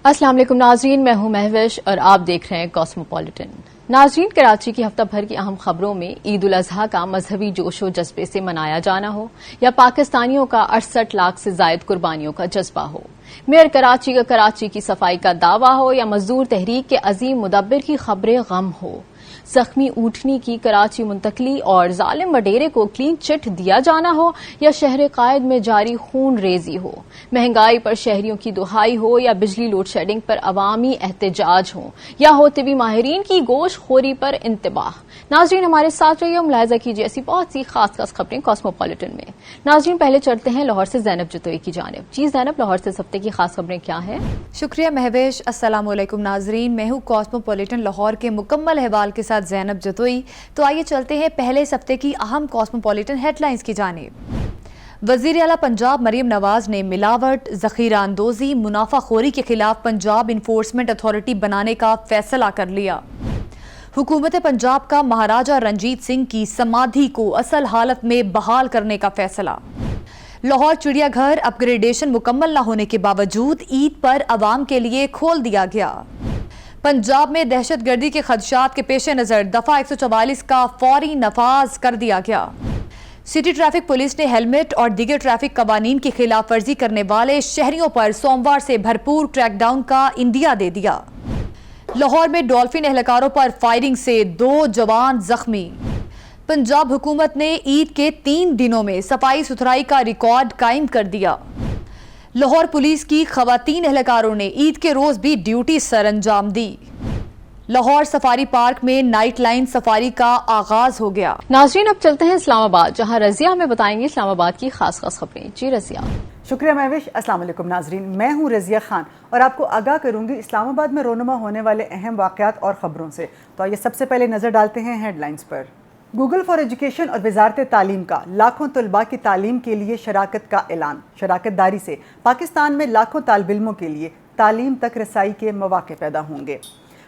अस्सलाम वालेकुम नाजरीन, मैं हूं महविश और आप देख रहे हैं कॉस्मोपॉलिटन। नाजरीन, कराची की हफ्ता भर की अहम खबरों में ईद उल अजहा का मजहबी जोशो जज्बे से मनाया जाना हो या पाकिस्तानियों का 68 लाख से जायद कुर्बानियों का जज्बा हो, मेयर कराची का कराची की सफाई का दावा हो या मजदूर तहरीक के अजीम मुदब्बिर की खबरें गम हो, जख्मी ऊँटनी की कराची मुंतकली और जालिम वडेरे को क्लीन चिट दिया जाना हो या शहर कायद में जारी खून रेजी हो, महंगाई पर शहरियों की दुहाई हो या बिजली लोड शेडिंग पर अवामी एहतजाज हो या होते भी माहिरीन की गोश्त खोरी पर इंतबाह। नाजरीन, हमारे साथ रहिए, मुलाहिजा कीजिए ऐसी बहुत सी खास खबरें कॉस्मोपॉलिटन में। नाजरीन, पहले चलते हैं लाहौर से ज़ैनब जतोई की जानिब। जी ज़ैनब, लाहौर से इस हफ्ते की खास खबरें क्या हैं? शुक्रिया महवेश। अस्सलाम वालेकुम नाजरीन, मैं हूँ कॉस्मोपॉलिटन लाहौर के मुकम्मल अहवाल के साथ ज़ैनब जतोई। तो आइए चलते हैं पहले इस हफ्ते की अहम कॉस्मोपॉलिटन हेडलाइंस की जानिब। वज़ीर आला पंजाब मरीम नवाज ने मिलावट, ज़ख़ीरा अंदोज़ी, मुनाफाखोरी के खिलाफ पंजाब इन्फोर्समेंट अथॉरिटी बनाने का फैसला कर लिया। हुकूमत पंजाब का महाराजा रंजीत सिंह की समाधि को असल हालत में बहाल करने का फैसला। लाहौर चिड़ियाघर अपग्रेडेशन मुकम्मल न होने के बावजूद ईद पर आवाम के लिए खोल दिया गया। पंजाब में दहशतगर्दी के खदशात के पेश नज़र दफा 144 का फौरी नफाज कर दिया गया। सिटी ट्रैफिक पुलिस ने हेलमेट और दीगर ट्रैफिक कवानीन की खिलाफ वर्जी करने वाले शहरियों पर सोमवार से भरपूर क्रैकडाउन का इंदिया दे दिया। लाहौर में डॉल्फिन एहलकारों पर फायरिंग से 2 जवान जख्मी। पंजाब हुकूमत ने ईद के 3 दिनों में सफाई सुथराई का रिकॉर्ड कायम कर दिया। लाहौर पुलिस की खवातीन एहलकारों ने ईद के रोज भी ड्यूटी सर अंजाम दी। लाहौर सफारी पार्क में नाइट लाइन सफारी का आगाज हो गया। नाजरीन, अब चलते हैं इस्लामाबाद, जहां रजिया हमें बताएंगे इस्लामाबाद की खास खबरें। जी रजिया। शुक्रिया महविश। अस्सलाम वालेकुम नाजरीन, मैं हूं रजिया खान और आपको आगाह करूंगी इस्लामाबाद में रोनुमा होने वाले अहम वाक़यात और ख़बरों से। तो आइए सबसे पहले नज़र डालते हैं हेडलाइंस पर। गूगल फॉर एजुकेशन और वजारत तालीम का लाखों तलबा की तालीम के लिए शराकत का ऐलान। शराकतदारी से पाकिस्तान में लाखों तालिब इल्मों के लिए तालीम तक रसाई के मौक़े पैदा होंगे।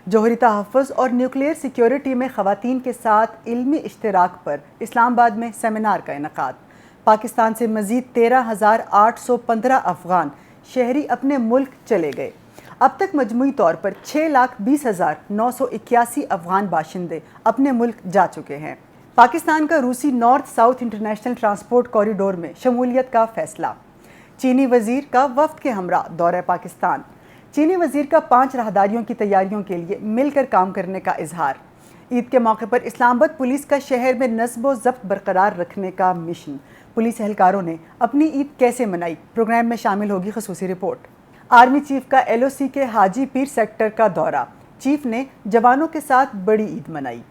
जौहरी तहफ़्फ़ुज़ और न्यूक्लियर सिक्योरिटी में ख़वातीन के साथ इल्मी इश्तराक पर इस्लामाबाद में सेमिनार का इनेकाद। पाकिस्तान से मज़ीद 13,815 अफ़गान शहरी अपने मुल्क चले गए। अब तक मजमूई तौर पर 6,20,981 अफ़गान बाशिंदे अपने मुल्क जा चुके हैं। पाकिस्तान का रूसी north south international transport corridor में शमूलियत का फैसला। चीनी वज़ीर का वफ़द के हमरा दौरा पाकिस्तान। चीनी वज़ीर का 5 राहदारियों की तैयारियों के लिए मिलकर काम करने का इजहार। ईद के मौके पर इस्लामाबाद पुलिस का शहर में नस्ब व ज़ब्त बरकरार रखने का मिशन। पुलिस एहलकारों ने अपनी ईद कैसे मनाई, प्रोग्राम में शामिल होगी ख़ुसूसी रिपोर्ट। आर्मी चीफ का LOC के हाजी पीर सेक्टर का दौरा। चीफ ने जवानों के साथ बड़ी ईद मनाई।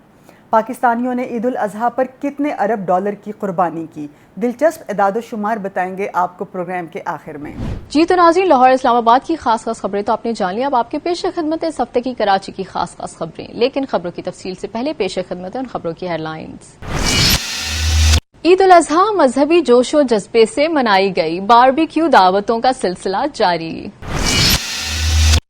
पाकिस्तानियों ने ईद उल अजहा पर कितने अरब डॉलर की कुर्बानी की, दिलचस्प एदाद शुमार बताएंगे आपको प्रोग्राम के आखिर में। जी तो नाज़रीन, लाहौर इस्लामाबाद की खास खबरें तो आपने जान लिया। अब आपके पेश खिदमत इस हफ्ते की कराची की खास खबरें, लेकिन खबरों की तफसील से पहले पेश खिदमत उन खबरों की हेडलाइंस। ईद उल अजहा मजहबी जोशो जज्बे से मनाई गई, बारबेक्यू दावतों का सिलसिला जारी।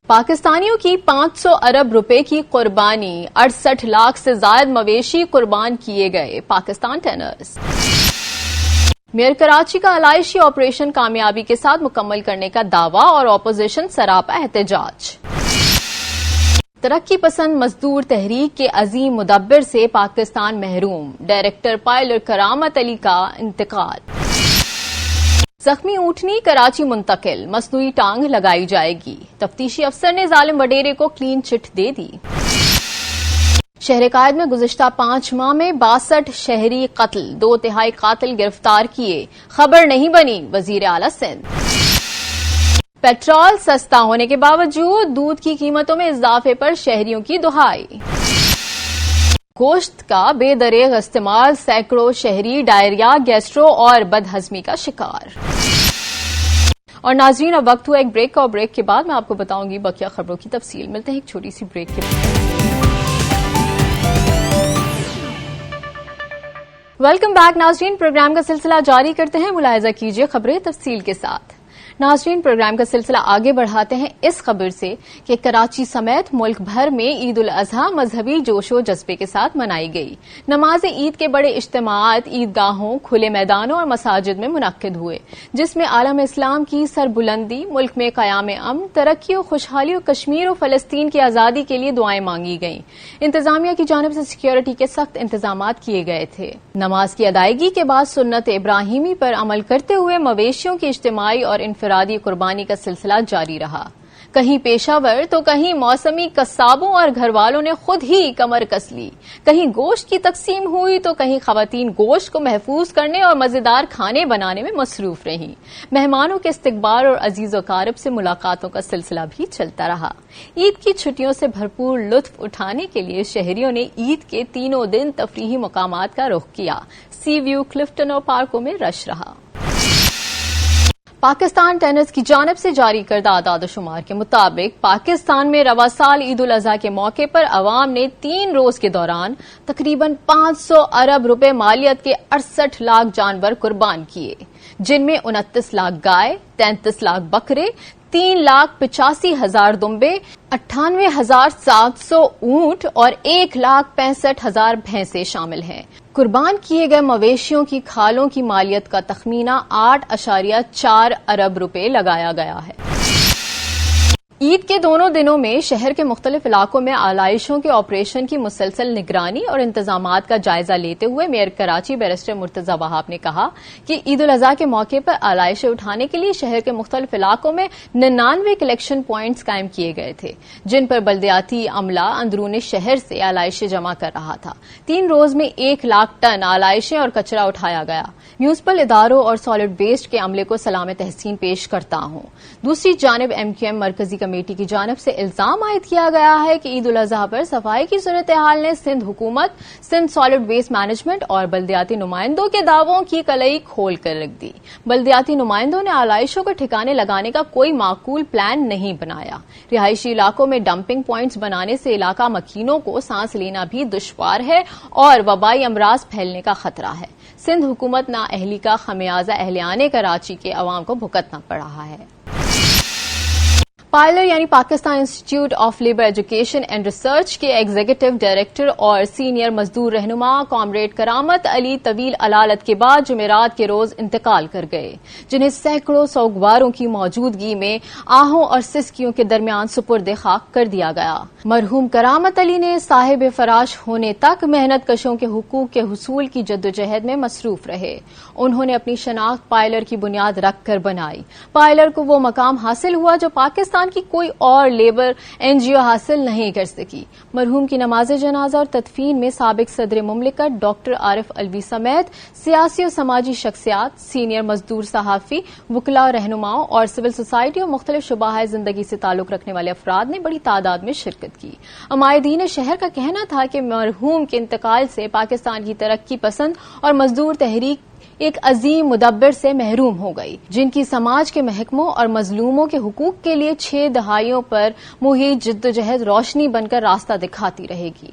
पाकिस्तानियों की 500 अरब रुपए की कुर्बानी, 68 लाख से ज्यादा मवेशी कुर्बान किए गए। पाकिस्तान टेनर्स। मेयर कराची का आलाइशी ऑपरेशन कामयाबी के साथ मुकम्मल करने का दावा और ऑपोजिशन सरापा एहतजाज। तरक्की पसंद मजदूर तहरीक के अजीम मुदब्बिर से पाकिस्तान महरूम, डायरेक्टर पायलट करामत अली का इंतकाल। जख्मी ऊँटनी कराची मुंतकिल, मसनूई टांग लगाई जाएगी। तफ्तीशी अफसर ने जालिम वडेरे को क्लीन चिट दे दी। शहर कायद में गुज़िश्ता 5 माह में 62 शहरी कत्ल, 2 तिहाई कातिल गिरफ्तार किए, खबर नहीं बनी वजीर आला सिंध। पेट्रोल सस्ता होने के बावजूद दूध की कीमतों में इजाफे पर शहरियों की दुहाई। गोश्त का बेदरेग इस्तेमाल, सैकड़ों शहरी डायरिया, गैस्ट्रो और बदहजमी का शिकार। और नाजरीन, अब वक्त हुआ एक ब्रेक का, और ब्रेक के बाद मैं आपको बताऊंगी बकिया खबरों की तफसील। मिलते हैं एक छोटी सी ब्रेक के बाद। वेलकम बैक नाजरीन, प्रोग्राम का सिलसिला जारी करते हैं, मुलाहिजा कीजिए खबरें तफसील के साथ। ناظرین، پروگرام کا سلسلہ آگے بڑھاتے ہیں اس خبر سے کہ کراچی سمیت ملک بھر میں عید الاضحیٰ مذہبی جوش و جذبے کے ساتھ منائی گئی۔ نماز عید کے بڑے اجتماعات عیدگاہوں، کھلے میدانوں اور مساجد میں منعقد ہوئے، جس میں عالم اسلام کی سربلندی، ملک میں قیام امن، ترقی و خوشحالی اور کشمیر و فلسطین کی آزادی کے لیے دعائیں مانگی گئیں۔ انتظامیہ کی جانب سے سیکیورٹی کے سخت انتظامات کیے گئے تھے۔ نماز کی ادائیگی کے بعد سنت ابراہیمی پر عمل کرتے ہوئے مویشیوں کی اجتماعی اور انفرادی قربانی کا سلسلہ جاری رہا۔ کہیں پیشہ ور تو کہیں موسمی قصابوں اور گھر والوں نے خود ہی کمر کس لی۔ کہیں گوشت کی تقسیم ہوئی تو کہیں خواتین گوشت کو محفوظ کرنے اور مزیدار کھانے بنانے میں مصروف رہیں۔ مہمانوں کے استقبال اور عزیز و اقارب سے ملاقاتوں کا سلسلہ بھی چلتا رہا۔ عید کی چھٹیوں سے بھرپور لطف اٹھانے کے لیے شہریوں نے عید کے تینوں دن تفریحی مقامات کا رخ کیا۔ سی ویو، کلفٹن اور پارکوں میں رش رہا۔ پاکستان ٹینس کی جانب سے جاری کردہ اعداد و شمار کے مطابق پاکستان میں رواں سال عید الاضحیٰ کے موقع پر عوام نے 3 روز کے دوران تقریباً 500 ارب روپے مالیت کے 68 لاکھ جانور قربان کیے، جن میں 29 لاکھ گائے، 33 لاکھ بکرے، 3,85,000 دمبے، 98,700 اونٹ اور 1,65,000 بھینسیں شامل ہیں۔ قربان کیے گئے مویشیوں کی کھالوں کی مالیت کا تخمینہ 8.4 ارب روپے لگایا گیا ہے۔ عید کے دونوں دنوں میں شہر کے مختلف علاقوں میں آلائشوں کے آپریشن کی مسلسل نگرانی اور انتظامات کا جائزہ لیتے ہوئے میئر کراچی بیرسٹر مرتضی وہاب نے کہا کہ عید الاضحیٰ کے موقع پر آلائشیں اٹھانے کے لیے شہر کے مختلف علاقوں میں 99 کلیکشن پوائنٹس قائم کیے گئے تھے، جن پر بلدیاتی عملہ اندرون شہر سے آلائشیں جمع کر رہا تھا۔ 3 روز میں 1 لاکھ ٹن آلائشیں اور کچرا اٹھایا گیا۔ میونسپل اداروں اور سالڈ ویسٹ کے عملے کو سلام تحسین پیش کرتا ہوں۔ دوسری جانب MQM مرکزی کمیٹی کی جانب سے الزام عائد کیا گیا ہے کہ عید الاضحیٰ پر صفائی کی صورتحال نے سندھ حکومت، سندھ سالڈ ویسٹ مینجمنٹ اور بلدیاتی نمائندوں کے دعووں کی کلئی کھول کر رکھ دی۔ بلدیاتی نمائندوں نے آلائشوں کو ٹھکانے لگانے کا کوئی معقول پلان نہیں بنایا۔ رہائشی علاقوں میں ڈمپنگ پوائنٹس بنانے سے علاقہ مکینوں کو سانس لینا بھی دشوار ہے اور وبائی امراض پھیلنے کا خطرہ ہے۔ سندھ حکومت نااہلی کا خمیازہ اہلیان کراچی کے عوام کو بھگتنا پڑ رہا ہے۔ پائلر یعنی Pakistan institute of labour education and research کے ایگزیکٹو ڈائریکٹر اور سینئر مزدور رہنما کامریڈ کرامت علی طویل علالت کے بعد جمعرات کے روز انتقال کر گئے، جنہیں سینکڑوں سوگواروں کی موجودگی میں آہوں اور سسکیوں کے درمیان سپرد خاک کر دیا گیا۔ مرحوم کرامت علی نے صاحب فراش ہونے تک محنت کشوں کے حقوق کے حصول کی جدوجہد میں مصروف رہے۔ انہوں نے اپنی شناخت پائلر کی بنیاد رکھ کر بنائی۔ پائلر کو وہ مقام حاصل ہوا جو پاکستان کی کوئی اور لیبر NGO حاصل نہیں کر سکی۔ مرحوم کی نماز جنازہ اور تدفین میں سابق صدر مملکت ڈاکٹر عارف علوی سمیت سیاسی اور سماجی شخصیات، سینئر مزدور صحافی، وکلاء، رہنماؤں اور سول سوسائٹی اور مختلف شعبۂ زندگی سے تعلق رکھنے والے افراد نے بڑی تعداد میں شرکت کی۔ عمائدین شہر کا کہنا تھا کہ مرحوم کے انتقال سے پاکستان کی ترقی پسند اور مزدور تحریک ایک عظیم مدبر سے محروم ہو گئی، جن کی سماج کے محکموں اور مظلوموں کے حقوق کے لیے 6 دہائیوں پر محیط جدوجہد روشنی بن کر راستہ دکھاتی رہے گی۔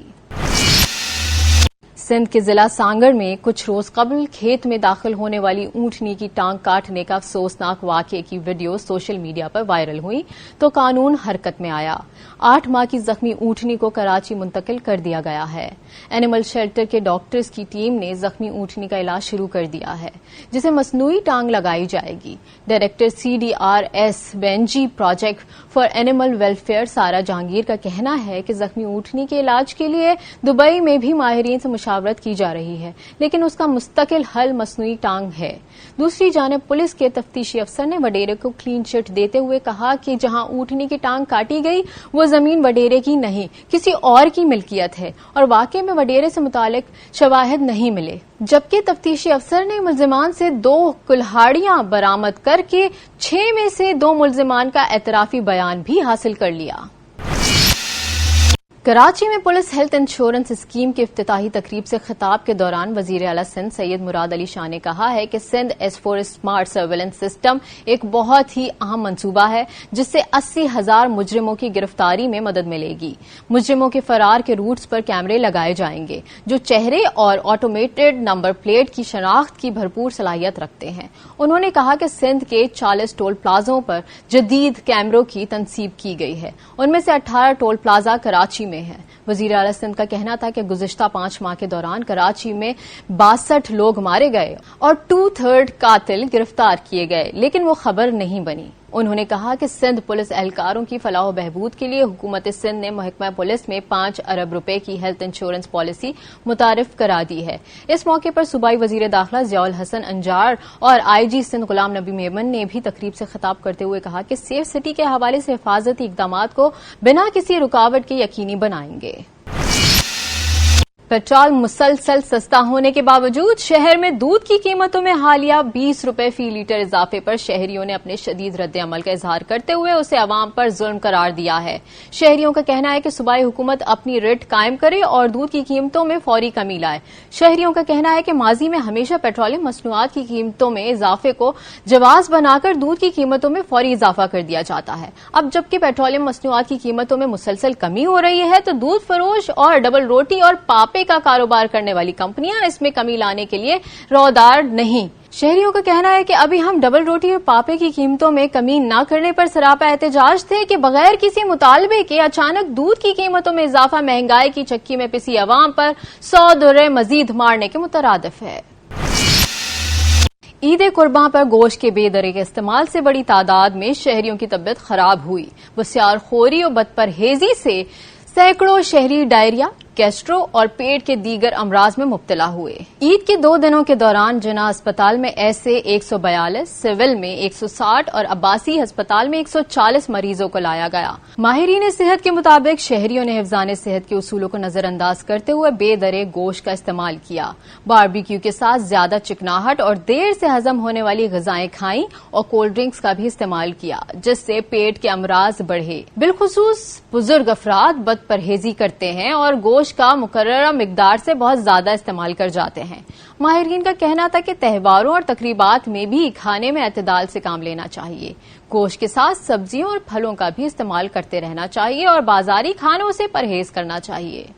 سندھ کے ضلع سانگڑ میں کچھ روز قبل کھیت میں داخل ہونے والی اونٹنی کی ٹانگ کاٹنے کا افسوسناک واقعے کی ویڈیو سوشل میڈیا پر وائرل ہوئی تو قانون حرکت میں آیا۔ 8 ماہ کی زخمی اونٹنی کو کراچی منتقل کر دیا گیا ہے۔ اینیمل شیلٹر کے ڈاکٹرز کی ٹیم نے زخمی اونٹنی کا علاج شروع کر دیا ہے، جسے مصنوعی ٹانگ لگائی جائے گی۔ Director CDRS Benji project for animal welfare Sara Jahangir کا کہنا ہے کہ زخمی اونٹنی کے علاج کے لیے دبئی میں بھی ماہرین سے مشاورت کی جا رہی ہے، لیکن اس کا مستقل حل مصنوعی ٹانگ ہے۔ دوسری جانب پولیس کے تفتیشی افسر نے وڈیرے کو کلین چٹ دیتے ہوئے کہا کہ جہاں اونٹنی کی ٹانگ کاٹی گئی وہ زمین وڈیرے کی نہیں، کسی اور کی ملکیت ہے اور واقعے میں وڈیرے سے متعلق شواہد نہیں ملے، جبکہ تفتیشی افسر نے ملزمان سے 2 کلہاڑیاں برآمد کر کے 6 میں سے 2 ملزمان کا اعترافی بیان بھی حاصل کر لیا۔ कराची में पुलिस हेल्थ इंश्योरेंस स्कीम की इफ्तिताही तकरीब से खिताब के दौरान वजीर आला सिंध सैयद मुराद अली शाह ने कहा है कि Sindh S4 smart surveillance system एक बहुत ही अहम मंसूबा है जिससे 80,000 मुजरिमों की गिरफ्तारी में मदद मिलेगी। मुजरिमों के फरार के रूट्स पर कैमरे लगाए जाएंगे जो चेहरे और ऑटोमेटेड नंबर प्लेट की शनाख्त की भरपूर सलाहियत रखते हैं। उन्होंने कहा कि सिंध के 40 टोल प्लाजों पर जदीद कैमरों की तनसीब की गई है, उनमें से 18 टोल प्लाजा कराची में है। वजीर आला सिंध का कहना था कि गुज़िश्ता 5 माह के दौरान कराची में 62 लोग मारे गए और 2/3 कातिल गिरफ्तार किए गए, लेकिन वो खबर नहीं बनी। उन्होंने कहा कि सिंध पुलिस एहलकारों की फलाह बहबूद के लिए हुकूमत सिंध ने महकमा पुलिस में 5 अरब रुपए की हेल्थ इंश्योरेंस पॉलिसी मुतारिफ करा दी है। इस मौके पर सूबाई वजीर दाखिला ज़ियाउल हसन अंजार और IG सिंध गुलाम नबी मेमन ने भी तकरीब से खिताब करते हुए कहा कि सेफ सिटी के हवाले से हिफाजती इकदामात को बिना किसी रुकावट के यकीनी बनाएंगे। पेट्रोल मुसलसल सस्ता होने के बावजूद शहर में दूध की कीमतों में हालिया 20 रुपए फी लीटर इजाफे पर शहरियों ने अपने शदीद रद्द अमल का इजहार करते हुए उसे अवाम पर जुल्म करार दिया है। शहरियों का कहना है कि सूबाई हुकूमत अपनी रेट कायम करे और दूध की कीमतों में फौरी कमी लाए। शहरियों का कहना है कि माजी में हमेशा पेट्रोलियम मसनूआत की कीमतों में इजाफे को जवाज बनाकर दूध की कीमतों में फौरी इजाफा कर दिया जाता है। अब जबकि पेट्रोलियम मसनूआत की कीमतों में मुसलसल कमी हो रही है तो दूध फरोश और डबल रोटी और पापे का कारोबार करने वाली कंपनियां इसमें कमी लाने के लिए रौदार नहीं। शहरियों का कहना है कि अभी हम डबल रोटी और पापे की कीमतों में कमी न करने पर सरापा एहतजाज थे कि बगैर किसी मुतालबे के अचानक दूध की कीमतों में इजाफा महंगाई की चक्की में पिसी अवाम पर 100 दुर्रे मजीद मारने के मुतरादिफ है। ईद कुर्बान पर गोश्त के बेदरे के इस्तेमाल से बड़ी तादाद में शहरियों की तबीयत खराब हुई। बसियारखोरी और बदपरहेजी से सैकड़ों शहरी डायरिया, गैस्ट्रो और पेट के दीगर अमराज में मुब्तला हुए। ईद के 2 दिनों के दौरान जना अस्पताल में ऐसे 142, सिविल में 160 और अब्बासी अस्पताल में 140 मरीजों को लाया गया। माहिरीन सेहत के मुताबिक शहरियों ने हिफ्जान सेहत के उसूलों को नजरअंदाज करते हुए बेदरे गोश्त का इस्तेमाल किया। बारबेक्यू के साथ ज्यादा चिकनाहट और देर से हजम होने वाली ग़िज़ाएं खाई और कोल्ड ड्रिंक्स का भी इस्तेमाल किया, जिससे पेट के अमराज बढ़े। बिलखुसूस बुजुर्ग अफराद बदपरहेजी करते हैं और गोश्त का मुकर्ररा मिकदार से बहुत ज्यादा इस्तेमाल कर जाते हैं। माहिरीन का कहना था कि त्योहारों और तकरीबात में भी खाने में एतदाल से काम लेना चाहिए। गोश्त के साथ सब्जियों और फलों का भी इस्तेमाल करते रहना चाहिए और बाजारी खानों से परहेज करना चाहिए।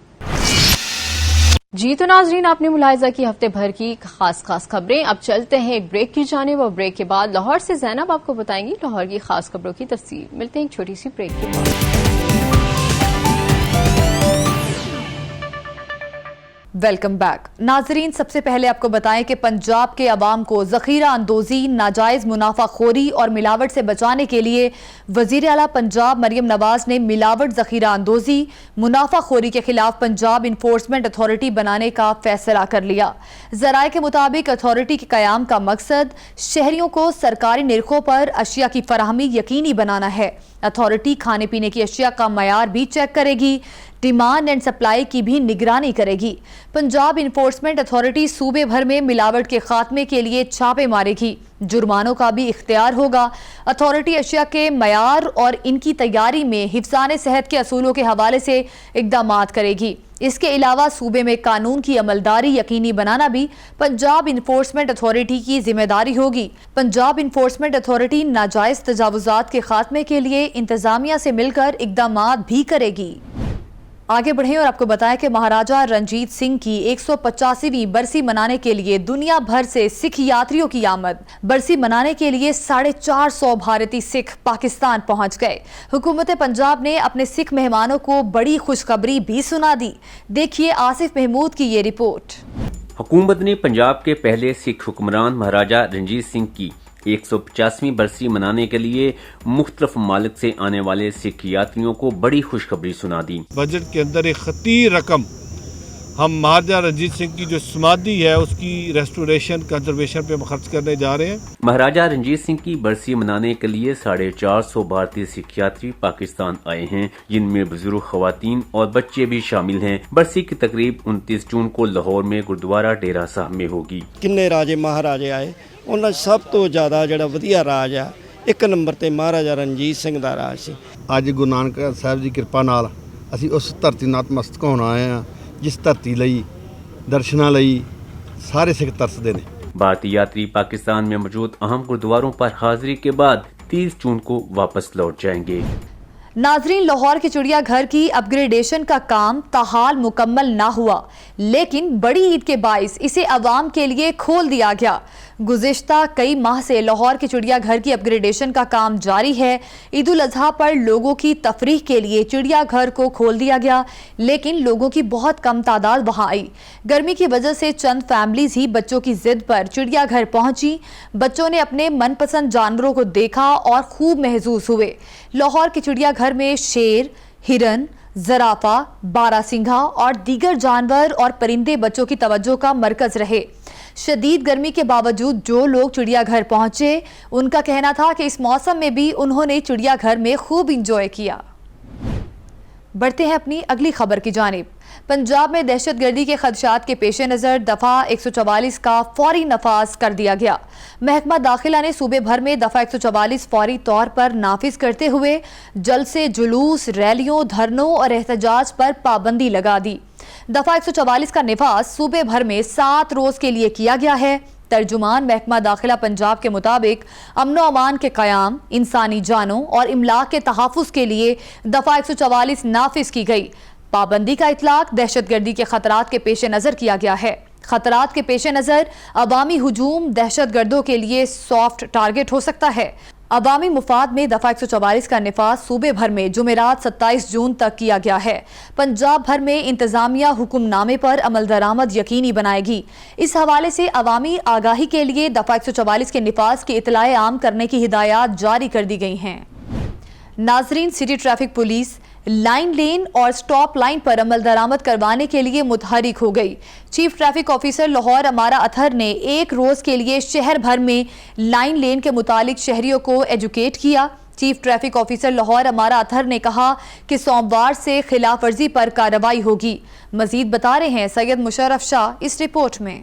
जी तो नाजरीन, आपने मुलाहिजा की हफ्ते भर की खास खबरें। अब चलते हैं एक ब्रेक की जानिब और ब्रेक के बाद लाहौर से ज़ैनब आपको बताएंगी लाहौर की खास खबरों की तफसील। मिलते हैं एक छोटी सी ब्रेक के बाद। वेलकम बैक नाजरीन, सबसे पहले आपको बताएं कि पंजाब के अवाम को ज़ख़ीरा अंदोज़ी, नाजायज़ मुनाफाखोरी और मिलावट से बचाने के लिए वज़ीर आला पंजाब मरियम नवाज ने मिलावट, ज़ख़ीरा अंदोज़ी, मुनाफाखोरी के खिलाफ पंजाब इन्फोर्समेंट अथॉरिटी बनाने का फैसला कर लिया। ज़राए के मुताबिक अथॉरिटी के क़याम का मकसद शहरियों को सरकारी निरखों पर अशिया की फराहमी यकीनी बनाना है। अथॉरिटी खाने पीने की अशिया का मयार भी चेक करेगी, डिमांड एंड सप्लाई की भी निगरानी करेगी। पंजाब इन्फोर्समेंट अथॉरिटी सूबे भर में मिलावट के खात्मे के लिए छापे मारेगी, जुर्मानों का भी इख्तियार होगा। अथॉरिटी अशिया के मयार और इनकी तैयारी में हिफ्ज़ान सेहत के असूलों के हवाले से इक़दामात करेगी। इसके अलावा सूबे में कानून की अमलदारी यकीनी बनाना भी पंजाब इन्फोर्समेंट अथॉरिटी की जिम्मेदारी होगी। पंजाब इन्फोर्समेंट अथॉरिटी नाजायज़ तजावुज़ात के खात्मे के लिए इंतजामिया से मिलकर इक़दामात भी करेगी। आगे बढ़ें और आपको बताएं कि महाराजा रणजीत सिंह की 185वीं बरसी मनाने के लिए दुनिया भर से सिख यात्रियों की आमद। बरसी मनाने के लिए 450 भारतीय सिख पाकिस्तान पहुंच गए। हुकूमत पंजाब ने अपने सिख मेहमानों को बड़ी खुशखबरी भी सुना दी। देखिए आसिफ महमूद की ये रिपोर्ट। हुकूमत ने पंजाब के पहले सिख हुक्मरान महाराजा रणजीत सिंह की 150वीं बरसी मनाने के लिए मुख्तलिफ ममालिक से आने वाले सिख यात्रियों को बड़ी खुशखबरी सुना दी। बजट के अंदर एक खतीर रकम हम महाराजा रणजीत सिंह की जो समाधि है उसकी रेस्टोरेशन कंजर्वेशन पे खर्च करने जा रहे हैं। महाराजा रणजीत सिंह की बरसी मनाने के लिए 450 भारतीय सिख यात्री पाकिस्तान आए हैं, जिनमें बुजुर्ग खवातीन और बच्चे भी शामिल हैं। बरसी की तकरीब 29 जून को लाहौर में गुरुद्वारा डेरा साहब में होगी। किन्ने राजे महाराजे आए, ਉਹਨਾਂ ਸਭ ਤੋਂ ਜ਼ਿਆਦਾ ਜਿਹੜਾ ਵਧੀਆ ਰਾਜ ਆ 1 ਨੰਬਰ ਤੇ ਮਹਾਰਾਜਾ ਰਣਜੀਤ ਸਿੰਘ ਦਾ ਰਾਜ ਸੀ। ਅੱਜ ਗੁਰੂ ਨਾਨਕ ਸਾਹਿਬ ਦੀ ਕਿਰਪਾ ਨਾਲ ਅਸੀਂ ਉਸ ਧਰਤੀ ਨਤਮਸਤਕ ਹੋਣ ਆਏ ਹਾਂ ਜਿਸ ਧਰਤੀ ਲਈ ਦਰਸ਼ਨਾਂ ਲਈ ਸਾਰੇ ਸਿੱਖ ਤਰਸਦੇ ਨੇ। भारतीय यात्री पाकिस्तान में मौजूद अहम गुरुद्वारों पर हाजिरी के बाद 30 जून को वापस लौट जाएंगे। नाजरीन, लाहौर के चिड़ियाघर की अपग्रेडेशन का काम ताहाल मुकम्मल ना हुआ, लेकिन बड़ी ईद के बाइस इसे अवाम के लिए खोल दिया गया। गुज़िश्ता कई माह से लाहौर के चिड़ियाघर की अपग्रेडेशन का काम जारी है। ईद उल अजहा पर लोगों की तफरीह के लिए चिड़ियाघर को खोल दिया गया, लेकिन लोगों की बहुत कम तादाद वहां आई। गर्मी की वजह से चंद फैमिलीज ही बच्चों की जिद पर चिड़ियाघर पहुंची। बच्चों ने अपने मनपसंद जानवरों को देखा और खूब महसूस हुए। लाहौर के चिड़ियाघर में शेर, हिरन, ज़राफ़ा, बारासिंघा और दीगर जानवर और परिंदे बच्चों की तवज्जो का मरकज रहे। शदीद गर्मी के बावजूद जो लोग चिड़ियाघर पहुंचे, उनका कहना था कि इस मौसम में भी उन्होंने चिड़ियाघर में खूब इंजॉय किया। बढ़ते हैं अपनी अगली खबर की जानिब। पंजाब में दहशतगर्दी के खदशात के पेश नज़र दफ़ा 144 का फौरी नफाज कर दिया गया। महकमा दाखिला ने सूबे भर में दफ़ा 144 फौरी तौर पर नाफिज करते हुए जलसे, जुलूस, रैलियों, धरनों और एहतजाज पर पाबंदी लगा दी। दफ़ा 144 का नफाज सूबे भर में 7 रोज़ के लिए किया गया है। तर्जुमान महकमा दाखिला पंजाब के मुताबिक अमन व अमान के क़याम, इंसानी जानों और इमलाक के तहफ़्फ़ुज़ के लिए दफ़ा 144 नाफिज की गई। पाबंदी का इतलाक दहशतगर्दी के खतरात के पेश नज़र किया गया है। खतरात के पेश नज़र अवामी हुजूम दहशतगर्दों के लिए सॉफ्ट टारगेट हो सकता है। अवामी मुफाद में दफ़ा 144 का नफाज सूबे भर में जुमेरात 27 जून तक किया गया है। पंजाब भर में इंतज़ामिया हुक्मनामे पर अमल दरामद यकीनी बनाएगी। इस हवाले से अवामी आगाही के लिए दफ़ा 144 के नफाज की इतलाए आम करने की हिदायत जारी कर दी गई हैं। नाजरीन, सिटी ट्रैफिक पुलिस लाइन लेन और स्टॉप लाइन पर अमल दरामद करवाने के लिए मुतहरिक हो गई। चीफ ट्रैफिक ऑफिसर लाहौर अमारा अतहर ने एक रोज़ के लिए शहर भर में लाइन लेन के मुतालिक शहरियों को एजुकेट किया। चीफ ट्रैफिक ऑफिसर लाहौर अमारा अतहर ने कहा कि सोमवार से खिलाफ वर्जी पर कार्रवाई होगी। मजीद बता रहे हैं सैयद मुशर्रफ शाह इस रिपोर्ट में।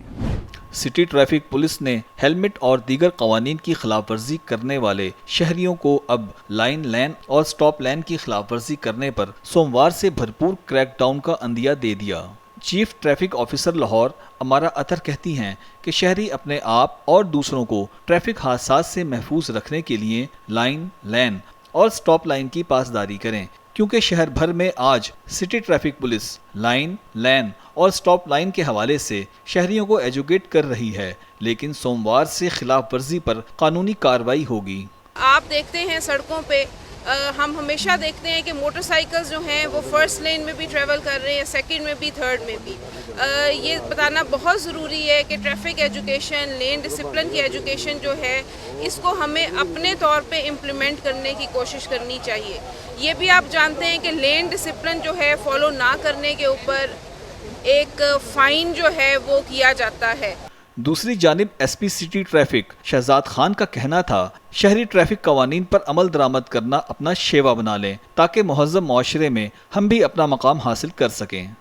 सिटी ट्रैफिक पुलिस ने हेलमेट और दीगर कवानीन की खिलाफ वर्जी करने वाले शहरियों को अब लाइन लैन और स्टॉप लैन की खिलाफ वर्जी करने पर सोमवार से भरपूर क्रैकडाउन का अंदिया दे दिया। चीफ ट्रैफिक ऑफिसर लाहौर अमारा अतहर कहती हैं कि शहरी अपने आप और दूसरों को ट्रैफिक हादसात से महफूज रखने के लिए लाइन लैन और स्टॉप लाइन की पासदारी करें, क्योंकि शहर भर में आज सिटी ट्रैफिक पुलिस लाइन लैन और स्टॉप लाइन के हवाले से शहरियों को एजुकेट कर रही है, लेकिन सोमवार से खिलाफ वर्जी पर कानूनी कार्रवाई होगी। आप देखते हैं सड़कों पे हम हमेशा देखते हैं कि मोटरसाइकिल्स जो हैं वो फर्स्ट लेन में भी ट्रैवल कर रहे हैं, सेकंड में भी, थर्ड में भी। ये बताना बहुत ज़रूरी है कि ट्रैफिक एजुकेशन, लेन डिसिप्लिन की एजुकेशन जो है इसको हमें अपने तौर पे इम्प्लीमेंट करने की कोशिश करनी चाहिए। ये भी आप जानते हैं कि लेन डिसिप्लिन जो है फॉलो ना करने के ऊपर एक फ़ाइन जो है वो किया जाता है। दूसरी जानिब SP city traffic Shahzad Khan का कहना था शहरी ट्रैफिक कवानीन पर अमल दरामद करना अपना शेवा बना लें, ताकि मुहज़्ज़म मुआशरे में हम भी अपना मकाम हासिल कर सकें।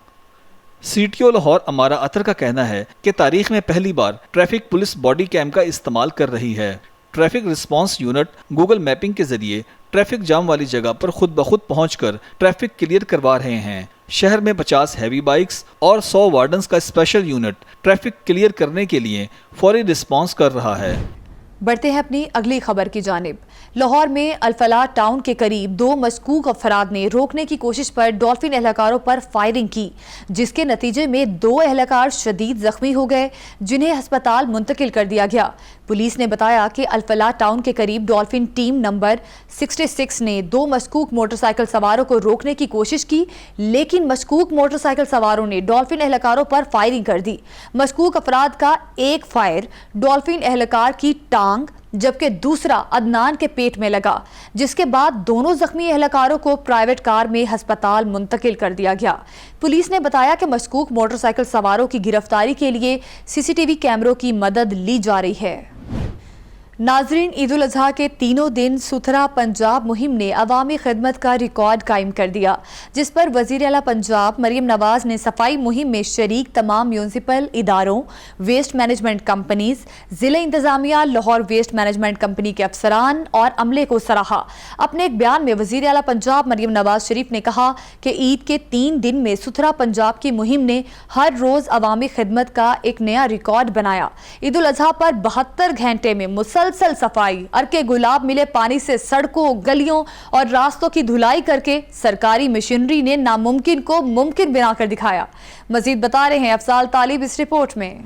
सीटीओ लाहौर अमारा अतर का कहना है कि तारीख में पहली बार ट्रैफिक पुलिस बॉडी कैम का इस्तेमाल कर रही है। Traffic response unit Google mapping के जरिए ट्रैफिक जाम वाली जगह पर खुद ब खुद पहुंचकर ट्रैफिक क्लियर करवा रहे हैं। शहर में 50 हैवी बाइक्स और 100 वार्डन्स का स्पेशल यूनिट ट्रैफिक क्लियर करने के लिए फौरी रिस्पांस कर रहा है। बढ़ते हैं अपनी अगली खबर की जानिब। लाहौर में अल-फलाह टाउन के करीब 2 मशकूक अफराद ने रोकने की कोशिश पर डॉल्फिन एहलकारों पर फायरिंग की, जिसके नतीजे में 2 एहलकार शदीद जख्मी हो गए, जिन्हें अस्पताल मुंतकिल कर दिया गया। पुलिस ने बताया कि अल-फलाह टाउन के करीब डॉल्फिन टीम नंबर 66 ने 2 मशकूक मोटरसाइकिल सवारों को रोकने की कोशिश की, लेकिन मशकूक मोटरसाइकिल सवारों ने डॉल्फिन एहलकारों पर फायरिंग कर दी। मशकूक अफराद का एक फायर डॉल्फिन एहलकार की टांग जबकि दूसरा अदनान के पेट में लगा, जिसके बाद दोनों जख्मी एहलकारों को प्राइवेट कार में अस्पताल मुंतकिल कर दिया गया। पुलिस ने बताया कि मशकूक मोटरसाइकिल सवारों की गिरफ्तारी के लिए सीसीटीवी कैमरों की मदद ली जा रही है। नाजरीन, ईद उल अजहा के तीनों दिन सुथरा पंजाब मुहिम ने अवामी खिदमत का रिकॉर्ड कायम कर दिया, जिस पर वज़ीर आला पंजाब मरियम नवाज ने सफाई मुहिम में शरीक तमाम म्यूनसिपल इदारों, वेस्ट मैनेजमेंट कंपनीज, ज़िला इंतजामिया, लाहौर वेस्ट मैनेजमेंट कंपनी के अफसरान और अमले को सराहा। अपने एक बयान में वज़ीर आला पंजाब मरियम नवाज शरीफ ने कहा कि ईद के 3 दिन में सुथरा पंजाब की मुहिम ने हर रोज़ अवामी खिदमत का एक नया रिकॉर्ड बनाया। ईद उल अजहा पर 72 घंटे में मुसलसल सफाई, अर्के गुलाब मिले पानी से सड़कों, गलियों और रास्तों की धुलाई करके सरकारी मशीनरी ने नामुमकिन को मुमकिन बनाकर दिखाया। मजीद बता रहे हैं अफजाल तालिब इस रिपोर्ट में।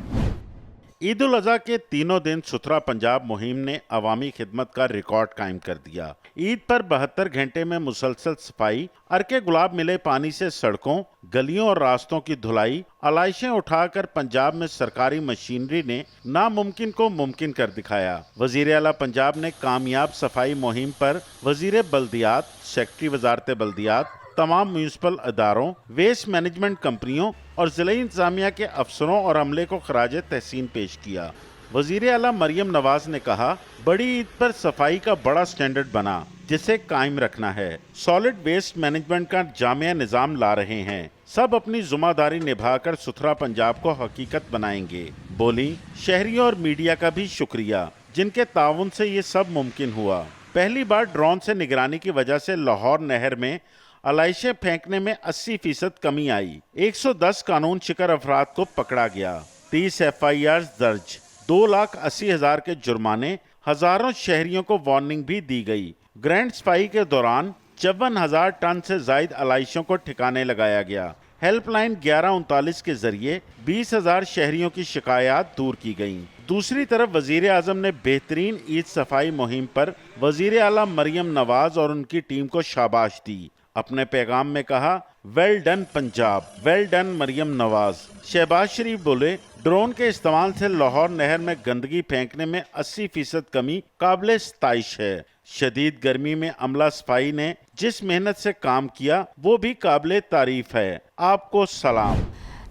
ईद उल अजहा के तीनों दिन सुथरा पंजाब मुहिम ने अवामी खिदमत का रिकॉर्ड कायम कर दिया। ईद पर 72 घंटे में मुसलसल सफाई, अर्के गुलाब मिले पानी से सड़कों, गलियों और रास्तों की धुलाई, आलाइशें उठाकर पंजाब में सरकारी मशीनरी ने नामुमकिन को मुमकिन कर दिखाया। वजीर आला पंजाब ने कामयाब सफाई मुहिम पर वजीर बल्दियात, सेक्रेटरी वजारत बल्दियात, तमाम म्यूनसिपल इदारों, वेस्ट मैनेजमेंट कंपनियों और जिला इंतजामिया के अफसरों और अमले को खराज तहसीन पेश किया। वजीर आला मरियम नवाज ने कहा, बड़ी ईद पर सफाई का बड़ा स्टैंडर्ड बना, जिसे कायम रखना है। सॉलिड वेस्ट मैनेजमेंट का जामिया निज़ाम ला रहे हैं। सब अपनी जिम्मेदारी निभाकर सुथरा पंजाब को हकीकत बनाएंगे। बोली, शहरियों और मीडिया का भी शुक्रिया, जिनके ताउन से ये सब मुमकिन हुआ। पहली बार ड्रोन से निगरानी की वजह से लाहौर नहर में अलाइशें फेंकने में 80% कमी आई। 110 कानून शिकर अफराद को पकड़ा गया। 30 FIR दर्ज, 2,80,000 के जुर्माने, हजारों शहरियों को वार्निंग भी दी गई। ग्रैंड सफाई के दौरान 54,000 टन से जायद अलाइशों को ठिकाने लगाया गया। हेल्पलाइन 1139 के जरिए 20,000 शहरियों की शिकायत दूर की गईं। दूसरी तरफ वजीर आजम ने बेहतरीन ईद सफाई मुहिम पर वजीर आला मरियम नवाज और उनकी टीम को शाबाश दी। अपने पैगाम में कहा, well done Punjab, well done Maryam Nawaz. Shehbaz Sharif बोले, ड्रोन के इस्तेमाल से लाहौर नहर में गंदगी फेंकने में 80% कमी काबिल सताइश है। शदीद गर्मी में अमला सफाई ने जिस मेहनत से काम किया वो भी काबिल तारीफ है। आपको सलाम।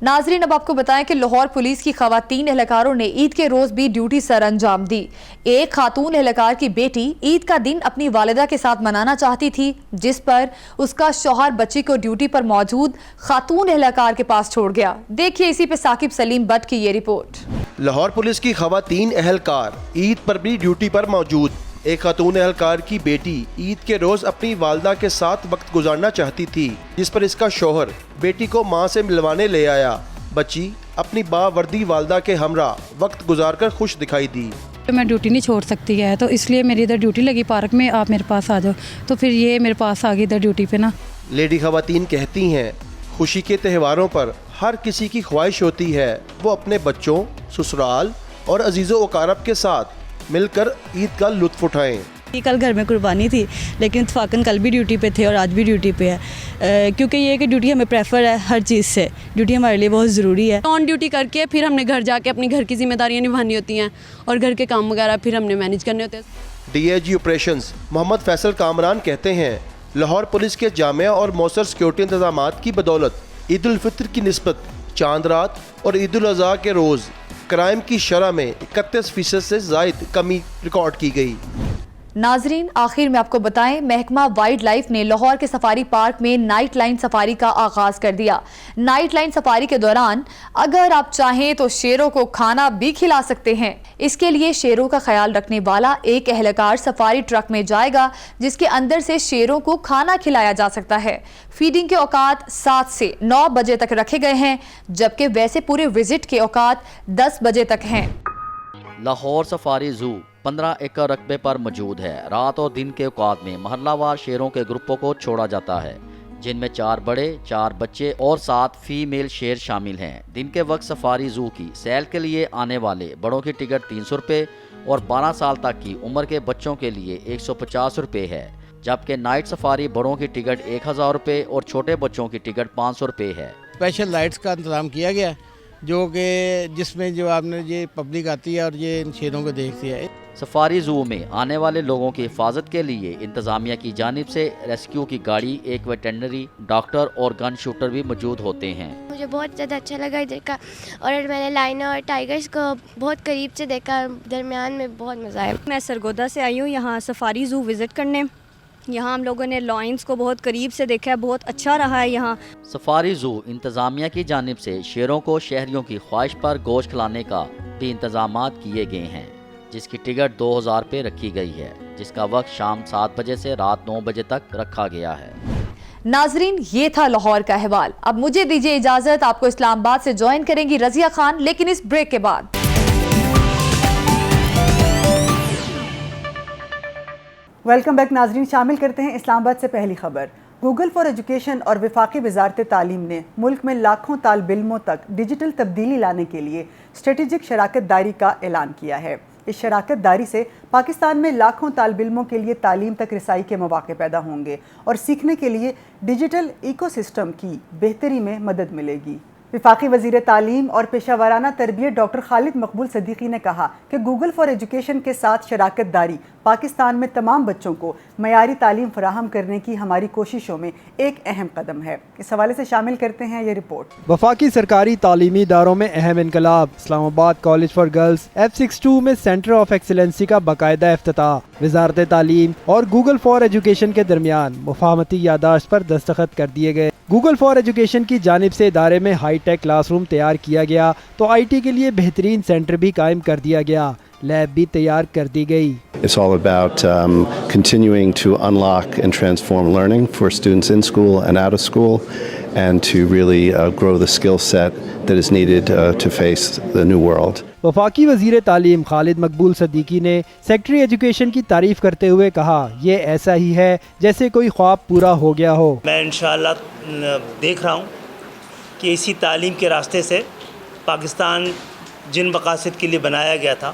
नाजरीन, अब आपको बताएं कि लाहौर पुलिस की खवातीन एहलकारों ने ईद के रोज भी ड्यूटी सर अंजाम दी। एक खातून एहलकार की बेटी ईद का दिन अपनी वालिदा के साथ मनाना चाहती थी, जिस पर उसका शौहर बच्ची को ड्यूटी पर मौजूद खातून एहलकार के पास छोड़ गया। देखिए इसी पे साकिब सलीम बट की ये रिपोर्ट। लाहौर पुलिस की खवातीन एहलकार ईद पर भी ड्यूटी पर मौजूद। एक खातून एहलकार की बेटी ईद के रोज अपनी वालदा के साथ वक्त गुजारना चाहती थी, जिस पर इसका शौहर बेटी को मां से मिलवाने ले आया। बच्ची अपनी बावर्दी वालदा के हमरा वक्त गुजारकर खुश दिखाई दी। मैं ड्यूटी नहीं छोड़ सकती है, तो इसलिए मेरी इधर ड्यूटी लगी पार्क में, आप मेरे पास आ जाओ। तो फिर ये मेरे पास आ गई इधर ड्यूटी पे ना। लेडी खवातीन कहती हैं, खुशी के त्योहारों पर हर किसी की ख्वाहिश होती है वो अपने बच्चों, ससुराल और अजीज़ो वकारब के साथ मिलकर ईद का लुत्फ उठाएं। कल घर में कुर्बानी थी, लेकिन इत्तफाकन कल भी ड्यूटी पे थे और आज भी ड्यूटी पे है, क्योंकि ये कि ड्यूटी हमें प्रेफर है हर चीज़ से। ड्यूटी हमारे लिए बहुत ज़रूरी है। ऑन ड्यूटी करके फिर हमने घर जाके अपनी घर की जिम्मेदारियां निभानी होती हैं और घर के काम वगैरह फिर हमने मैनेज करने होते हैं। DIG ऑपरेशंस मोहम्मद फैसल कामरान कहते हैं, लाहौर पुलिस के जामिया और मौसर सिक्योरिटी इंतजामात की बदौलत ईद उल फितर की निस्बत चांद रात और ईद उल अज़हा के रोज़ क्राइम की शरह में 31% से ज़ायद कमी रिकॉर्ड की गई। नाजरीन, आखिर में आपको बताएं, महकमा वाइल्ड लाइफ ने लाहौर के सफारी पार्क में नाइट लाइन सफारी का आगाज कर दिया। नाइट लाइन सफारी के दौरान अगर आप चाहें तो शेरों को खाना भी खिला सकते हैं। इसके लिए शेरों का ख्याल रखने वाला एक एहलकार सफारी ट्रक में जाएगा, जिसके अंदर से शेरों को खाना खिलाया जा सकता है। फीडिंग के औकात 7 से 9 बजे तक रखे गए हैं, जबकि वैसे पूरे विजिट के औकात 10 बजे तक हैं। लाहौर सफारी जू 15 एकड़ रकबे पर मौजूद है। रात और दिन के औकात में महल्लावार शेरों के ग्रुपों को छोड़ा जाता है, जिनमें 4 बड़े, 4 बच्चे और 7 फीमेल शेर शामिल हैं। दिन के वक्त सफारी जू की सैर के लिए आने वाले बड़ों की टिकट 300 रुपये और 12 साल तक की उम्र के बच्चों के लिए 150 रुपये है, जबकि नाइट सफारी बड़ों की टिकट 1000 रुपये और छोटे बच्चों की टिकट 500 रुपये है। स्पेशल लाइट्स का इंतजाम किया गया, جو کہ جس میں جو آپ نے یہ پبلک آتی ہے اور یہ ان شیروں کو دیکھتی ہے. سفاری زو میں آنے والے لوگوں کی حفاظت کے لیے انتظامیہ کی جانب سے ریسکیو کی گاڑی، ایک ویٹرنری ڈاکٹر اور گن شوٹر بھی موجود ہوتے ہیں. مجھے بہت زیادہ اچھا لگا ادھر کا، اور میں نے لائنر اور ٹائگرز کو بہت قریب سے دیکھا، درمیان میں بہت مزہ آیا. میں سرگودا سے آئی ہوں یہاں سفاری زو وزٹ کرنے. یہاں ہم لوگوں نے لائنز کو بہت قریب سے دیکھا ہے، بہت اچھا رہا ہے یہاں. سفاری زو انتظامیہ کی جانب سے شیروں کو شہریوں کی خواہش پر گوشت کھلانے کا بھی انتظامات کیے گئے ہیں، جس کی ٹکٹ 2000 پہ رکھی گئی ہے، جس کا وقت شام 7 بجے سے رات 9 بجے تک رکھا گیا ہے. ناظرین، یہ تھا لاہور کا احوال. اب مجھے دیجیے اجازت، آپ کو اسلام آباد سے جوائن کریں گی رضیہ خان، لیکن اس بریک کے بعد. ویلکم بیک ناظرین، شامل کرتے ہیں اسلام آباد سے پہلی خبر. گوگل فار ایجوکیشن اور وفاقی وزارت تعلیم نے ملک میں لاکھوں طالب علموں تک ڈیجیٹل تبدیلی لانے کے لیے اسٹریٹجک شراکت داری کا اعلان کیا ہے. اس شراکت داری سے پاکستان میں لاکھوں طالب علموں کے لیے تعلیم تک رسائی کے مواقع پیدا ہوں گے اور سیکھنے کے لیے ڈیجیٹل ایکو سسٹم کی بہتری میں مدد ملے گی. وفاقی وزیر تعلیم اور پیشہ ورانہ تربیت ڈاکٹر خالد مقبول صدیقی نے کہا کہ گوگل فار ایجوکیشن کے ساتھ شراکت داری پاکستان میں تمام بچوں کو معیاری تعلیم فراہم کرنے کی ہماری کوششوں میں ایک اہم قدم ہے. اس حوالے سے شامل کرتے ہیں یہ رپورٹ. وفاقی سرکاری تعلیمی اداروں میں اہم انقلاب. اسلام آباد کالج فار گرلز F62 میں سینٹر آف ایکسیلنسی کا باقاعدہ افتتاح. وزارت تعلیم اور گوگل فار ایجوکیشن کے درمیان مفاہمتی یادداشت پر دستخط کر دیے گئے. گوگل فار ایجوکیشن کی جانب سے ادارے میں ہائی ٹیک کلاس روم تیار کیا گیا تو آئی ٹی کے لیے بہترین سینٹر بھی قائم کر دیا گیا. لیب بھی تیار کر دی گئی. It's all about continuing to unlock and transform learning for students in school and out of school, and to really grow the skill set that is needed to face the new world. وفاقی وزیر تعلیم خالد مقبول صدیقی نے secretary education کی تعریف کرتے ہوئے کہا، یہ ایسا ہی ہے جیسے کوئی خواب پورا ہو گیا ہو. میں انشاءاللہ دیکھ رہا ہوں کہ اسی تعلیم کے راستے سے پاکستان جن مقاصد کے لیے بنایا گیا تھا،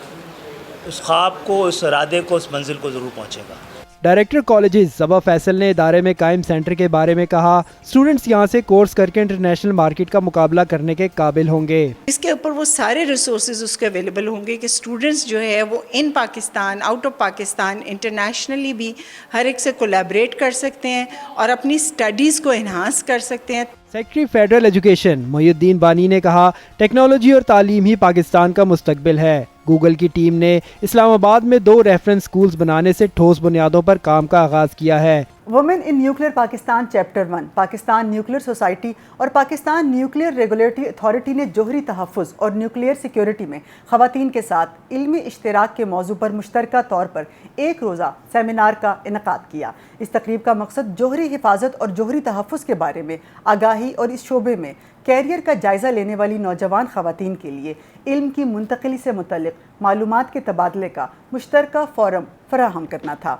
اس خواب کو، اس ارادے کو، اس منزل کو ضرور پہنچے گا. ڈائریکٹر کالجز زبا فیصل نے ادارے میں قائم سینٹر کے بارے میں کہا، اسٹوڈنٹس یہاں سے کورس کر کے انٹرنیشنل مارکیٹ کا مقابلہ کرنے کے قابل ہوں گے. اس کے اوپر وہ سارے ریسورسز اس کے اویلیبل ہوں گے کہ اسٹوڈنٹس جو ہے وہ in Pakistan, out of Pakistan, internationally بھی ہر ایک سے کولیبریٹ کر سکتے ہیں اور اپنی اسٹڈیز کو انہانس کر سکتے ہیں. سیکٹری فیڈرل ایجوکیشن محی الدین بانی نے کہا، ٹیکنالوجی اور تعلیم ہی پاکستان کا مستقبل ہے. گوگل کی ٹیم نے اسلام آباد میں 2 ریفرنس سکولز بنانے سے ٹھوس بنیادوں پر کام کا آغاز کیا ہے. Women in nuclear Pakistan chapter 1، Pakistan nuclear society اور پاکستان نیوکلیئر ریگولیٹری اتھارٹی نے جوہری تحفظ اور نیوکلیئر سیکیورٹی میں خواتین کے ساتھ علمی اشتراک کے موضوع پر مشترکہ طور پر ایک روزہ سیمینار کا انعقاد کیا. اس تقریب کا مقصد جوہری حفاظت اور جوہری تحفظ کے بارے میں آگاہی اور اس شعبے میں کیریئر کا جائزہ لینے والی نوجوان خواتین کے لیے علم کی منتقلی سے متعلق معلومات کے تبادلے کا مشترکہ فورم فراہم کرنا تھا.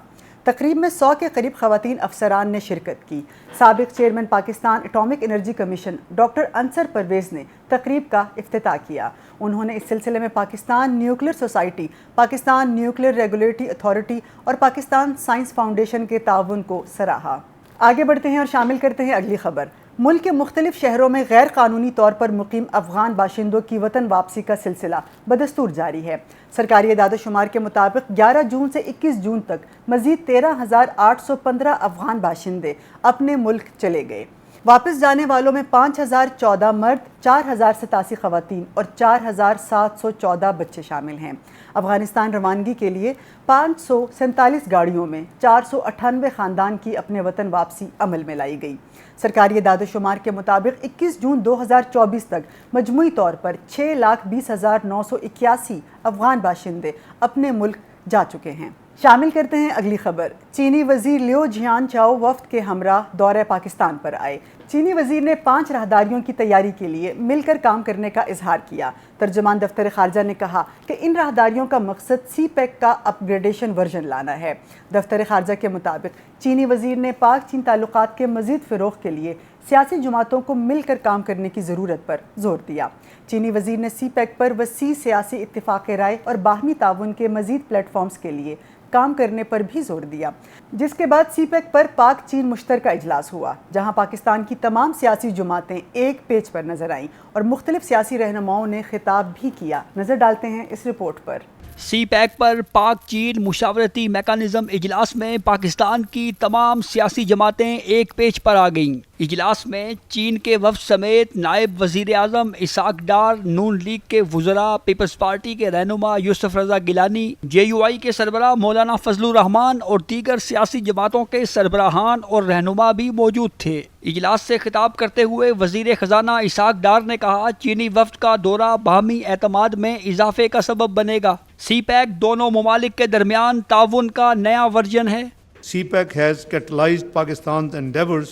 تقریب میں 100 کے قریب خواتین افسران نے شرکت کی. سابق chairman Pakistan atomic energy commission doctor Ansar Pervez نے تقریب کا افتتاح کیا. انہوں نے اس سلسلے میں Pakistan nuclear society, Pakistan nuclear regulatory authority اور پاکستان سائنس فاؤنڈیشن کے تعاون کو سراہا. آگے بڑھتے ہیں اور شامل کرتے ہیں اگلی خبر. ملک کے مختلف شہروں میں غیر قانونی طور پر مقیم افغان باشندوں کی وطن واپسی کا سلسلہ بدستور جاری ہے. سرکاری اعداد و شمار کے مطابق 11 جون سے 21 جون تک مزید 13,815 افغان باشندے اپنے ملک چلے گئے. واپس جانے والوں میں 5,014 مرد، 4,087 خواتین اور 4,714 بچے شامل ہیں. افغانستان روانگی کے لیے 547 گاڑیوں میں 498 خاندان کی اپنے وطن واپسی عمل میں لائی گئی. سرکاری اعداد و شمار کے مطابق 21 جون 2024 تک مجموعی طور پر 6,20,981 افغان باشندے اپنے ملک جا چکے ہیں. شامل کرتے ہیں اگلی خبر. چینی وزیر لیو جیان چاؤ وفد کے ہمراہ دورہ پاکستان پر آئے. چینی وزیر نے 5 راہداریوں کی تیاری کے لیے مل کر کام کرنے کا اظہار کیا. ترجمان دفتر خارجہ نے کہا کہ ان راہداریوں کا مقصد سی پیک کا اپ گریڈیشن ورژن لانا ہے. دفتر خارجہ کے مطابق چینی وزیر نے پاک چین تعلقات کے مزید فروغ کے لیے سیاسی جماعتوں کو مل کر کام کرنے کی ضرورت پر زور دیا۔ چینی وزیر نے سی پیک پر وسیع سیاسی اتفاق رائے اور باہمی تعاون کے مزید پلیٹ فارمز کے لیے کام کرنے پر بھی زور دیا، جس کے بعد سی پیک پر پاک چین مشترکہ اجلاس ہوا، جہاں پاکستان کی تمام سیاسی جماعتیں ایک پیج پر نظر آئیں اور مختلف سیاسی رہنماؤں نے خطاب بھی کیا۔ نظر ڈالتے ہیں اس رپورٹ پر۔ سی پیک پر پاک چین مشاورتی میکانزم اجلاس میں پاکستان کی تمام سیاسی جماعتیں ایک پیج پر آ گئیں۔ اجلاس میں چین کے وفد سمیت نائب وزیر اعظم اسحاق ڈار، نون لیگ کے وزراء، پیپلز پارٹی کے رہنما یوسف رضا گیلانی، JUI کے سربراہ مولانا فضل الرحمان اور دیگر سیاسی جماعتوں کے سربراہان اور رہنما بھی موجود تھے۔ اجلاس سے خطاب کرتے ہوئے وزیر خزانہ اسحاق ڈار نے کہا، چینی وفد کا دورہ باہمی اعتماد میں اضافے کا سبب بنے گا۔ سی پیک دونوں ممالک کے درمیان تعاون کا نیا ورژن ہے۔ سی pack has catalyzed Pakistan's endeavors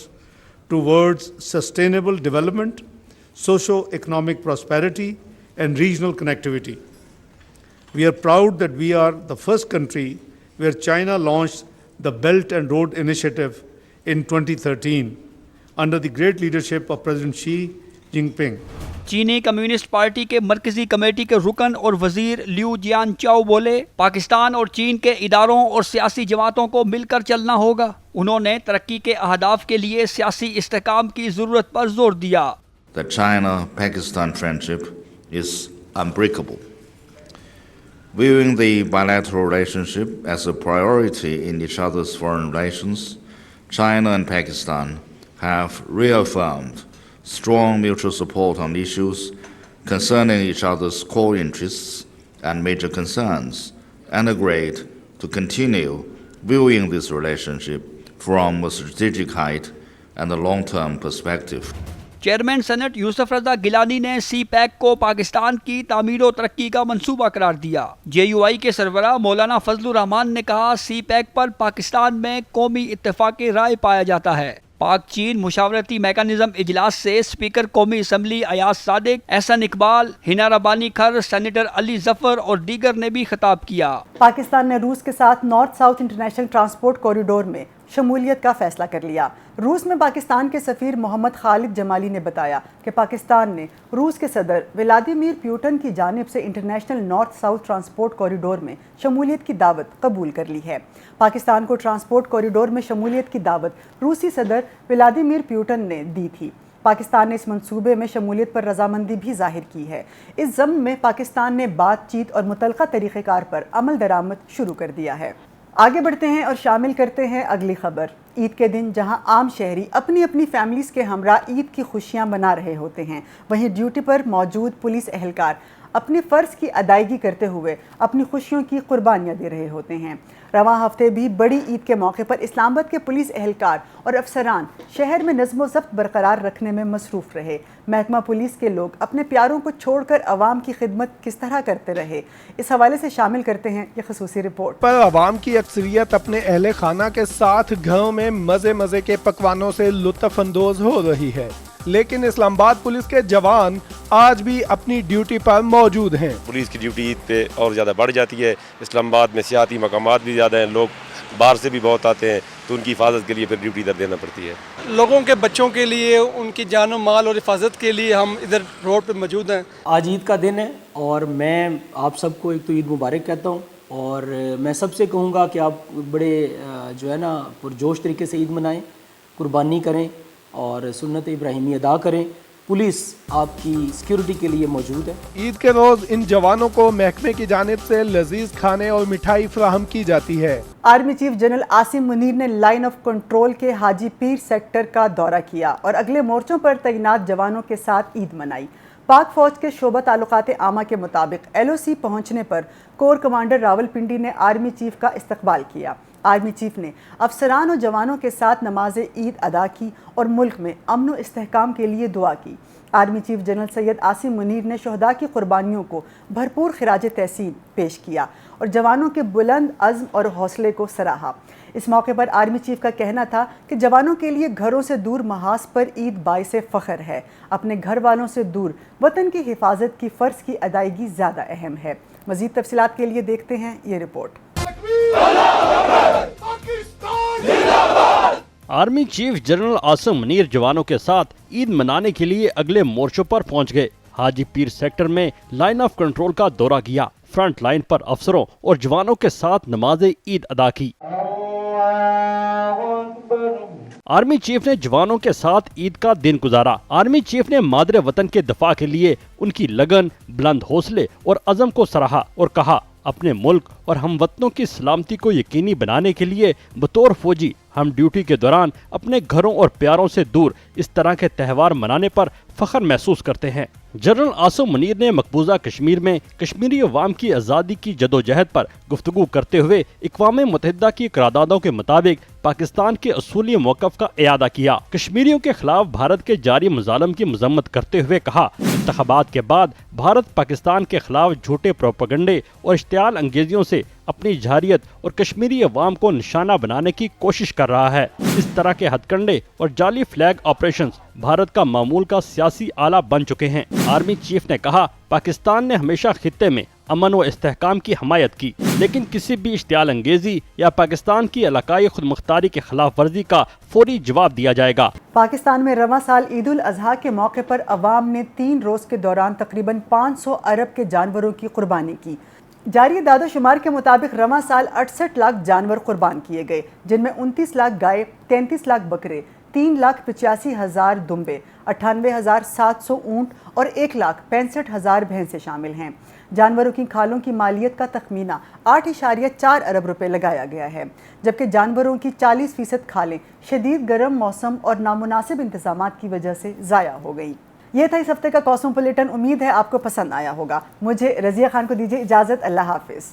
towards sustainable development, socio-economic prosperity and regional connectivity. We are proud that we are the first country where China launched the Belt and Road Initiative in 2013 under the great leadership of President Xi Jinping. چینی communist party کے مرکزی committee کے رکن اور وزیر لیو جیان چاؤ بولے، پاکستان اور چین کے اداروں اور سیاسی جماعتوں کو مل کر چلنا ہوگا۔ انہوں نے ترقی کے اہداف کے لیے سیاسی استحکام کی ضرورت پر زور دیا۔ The China-Pakistan friendship is unbreakable. Viewing the bilateral relationship as a priority in each other's foreign relations, China and Pakistan have reaffirmed strong mutual support on issues concerning each other's core interests and major concerns, and agreed to continue viewing this relationship from a strategic height and a long-term perspective. Chairman senate Yousuf Raza Gilani نے سی pack کو پاکستان کی تعمیر و ترقی کا منصوبہ قرار دیا۔ JUI کے سربراہ مولانا فضل الرحمان نے کہا، سی پیک پر پاکستان میں قومی اتفاق رائے پایا جاتا ہے۔ پاک چین مشاورتی میکانزم اجلاس سے اسپیکر قومی اسمبلی ایاز صادق، احسن اقبال، ہنا ربانی کھر، سینیٹر علی ظفر اور دیگر نے بھی خطاب کیا۔ پاکستان نے روس کے ساتھ north south international transport corridor میں شمولیت کا فیصلہ کر لیا۔ روس میں پاکستان کے سفیر محمد خالد جمالی نے بتایا کہ پاکستان نے روس کے صدر ولادیمیر پیوٹن کی جانب سے international north south transport corridor میں شمولیت کی دعوت قبول کر لی ہے۔ پاکستان کو ٹرانسپورٹ کوریڈور میں شمولیت کی دعوت روسی صدر ولادیمیر پیوٹن نے دی تھی۔ پاکستان نے اس منصوبے میں شمولیت پر رضامندی بھی ظاہر کی ہے۔ اس ضمن میں پاکستان نے بات چیت اور متعلقہ طریقہ کار پر عمل درآمد شروع کر دیا ہے۔ آگے بڑھتے ہیں اور شامل کرتے ہیں اگلی خبر۔ عید کے دن جہاں عام شہری اپنی اپنی فیملیز کے ہمراہ عید کی خوشیاں منا رہے ہوتے ہیں، وہیں ڈیوٹی پر موجود پولیس اہلکار اپنے فرض کی ادائیگی کرتے ہوئے اپنی خوشیوں کی قربانیاں دے رہے ہوتے ہیں۔ رواں ہفتے بھی بڑی عید کے موقع پر اسلام آباد کے پولیس اہلکار اور افسران شہر میں نظم و ضبط برقرار رکھنے میں مصروف رہے۔ محکمہ پولیس کے لوگ اپنے پیاروں کو چھوڑ کر عوام کی خدمت کس طرح کرتے رہے، اس حوالے سے شامل کرتے ہیں یہ خصوصی رپورٹ۔ پر عوام کی اکثریت اپنے اہل خانہ کے ساتھ گھروں میں مزے کے پکوانوں سے لطف اندوز ہو رہی ہے، لیکن اسلام آباد پولیس کے جوان آج بھی اپنی ڈیوٹی پر موجود ہیں۔ پولیس کی ڈیوٹی عید پہ اور زیادہ بڑھ جاتی ہے۔ اسلام آباد میں سیاحتی مقامات بھی زیادہ ہیں، لوگ باہر سے بھی بہت آتے ہیں، تو ان کی حفاظت کے لیے پھر ڈیوٹی ادھر دینا پڑتی ہے۔ لوگوں کے بچوں کے لیے، ان کی جان و مال اور حفاظت کے لیے ہم ادھر روڈ پہ موجود ہیں۔ آج عید کا دن ہے اور میں آپ سب کو ایک تو عید مبارک کہتا ہوں، اور میں سب سے کہوں گا کہ آپ بڑے جو ہے نا پرجوش طریقے سے عید منائیں، قربانی کریں اور سنت ابراہیمی ادا کریں۔ پولیس آپ کی سیکیورٹی کے لیے موجود ہے۔ عید کے روز ان جوانوں کو محکمے کی جانب سے لذیذ کھانے اور مٹھائی فراہم کی جاتی ہے۔ Army chief general Asim Munir نے لائن آف کنٹرول کے حاجی پیر سیکٹر کا دورہ کیا اور اگلے مورچوں پر تعینات جوانوں کے ساتھ عید منائی۔ پاک فوج کے شعبہ تعلقات عامہ کے مطابق LOC پہنچنے پر کور کمانڈر راول پنڈی نے آرمی چیف کا استقبال کیا۔ آرمی چیف نے افسران اور جوانوں کے ساتھ نماز عید ادا کی اور ملک میں امن و استحکام کے لیے دعا کی۔ Army chief general Syed Asim Munir نے شہداء کی قربانیوں کو بھرپور خراج تحسین پیش کیا اور جوانوں کے بلند عزم اور حوصلے کو سراہا۔ اس موقع پر آرمی چیف کا کہنا تھا کہ جوانوں کے لیے گھروں سے دور محاذ پر عید باعث فخر ہے۔ اپنے گھر والوں سے دور وطن کی حفاظت کی فرض کی ادائیگی زیادہ اہم ہے۔ مزید تفصیلات کے لیے دیکھتے ہیں یہ report. Army chief general Asim Munir जवानों के साथ ईद मनाने के लिए अगले मोर्चों पर पहुंच गए। हाजी पीर सेक्टर में लाइन ऑफ कंट्रोल का दौरा किया। फ्रंट लाइन पर अफसरों और जवानों के साथ नमाज ईद अदा की। आर्मी चीफ ने जवानों के साथ ईद का दिन गुजारा। आर्मी चीफ ने मादरे वतन के दफा के लिए उनकी लगन, बुलंद हौसले और अज़म को सराहा और कहा, अपने मुल्क और हमवतनों की सलामती को यकीनी बनाने के लिए बतौर फौजी हम ड्यूटी के दौरान अपने घरों और प्यारों से दूर इस तरह के त्यौहार मनाने पर फख्र महसूस करते हैं। जनरल आसिम मुनीर ने मकबूजा कश्मीर में कश्मीरी अवाम की आज़ादी की जदोजहद पर गुफ्तगू करते हुए अक़वाम मुत्तहिदा की करारदादों के मुताबिक पाकिस्तान के असूली मौक़िफ़ का इयादा किया। कश्मीरियों के खिलाफ भारत के जारी मुज़ालम की मज़म्मत करते हुए कहा, इंतख़ाबात के बाद भारत पाकिस्तान के खिलाफ झूठे प्रोपेगेंडे और इश्तियाल अंगेजियों से अपनी जहारियत और कश्मीरी अवाम को निशाना बनाने की कोशिश कर रहा है। इस तरह के हथकंडे और जाली फ्लैग ऑपरेशंस भारत का मामूल का सियासी आला बन चुके हैं। आर्मी चीफ ने कहा, पाकिस्तान ने हमेशा खित्ते में अमन व इस्तेहकाम की हमायत की, लेकिन किसी भी इश्तियाल अंगेजी या पाकिस्तान की इलाकाई खुदमुख्तारी के खिलाफ वर्जी का फौरी जवाब दिया जाएगा। पाकिस्तान में रवां साल ईद उल अजहा के मौके पर अवाम ने 3 रोज़ के दौरान तकरीबन 500 अरब के जानवरों की कुर्बानी की। जारी दादोशुमार के मुताबिक रवां साल 68 लाख जानवर कुर्बान किए गए, जिनमें 29 लाख गाय, 33 लाख बकरे, 3,85,000 दुम्बे, 98,700 ऊँट और 1,65,000 भैंसें शामिल हैं। जानवरों की खालों की मालियत का तखमीना 8.4 अरब रुपए लगाया गया है, जबकि जानवरों की 40% खालें शदीद गर्म मौसम और नामुनासिब इंतजामात की वजह से ज़ाया हो गई। ये था इस हफ्ते का कॉस्मोपॉलिटन। उम्मीद है आपको पसंद आया होगा। मुझे रज़िया खान को दीजिए इजाज़त। अल्लाह हाफिज़।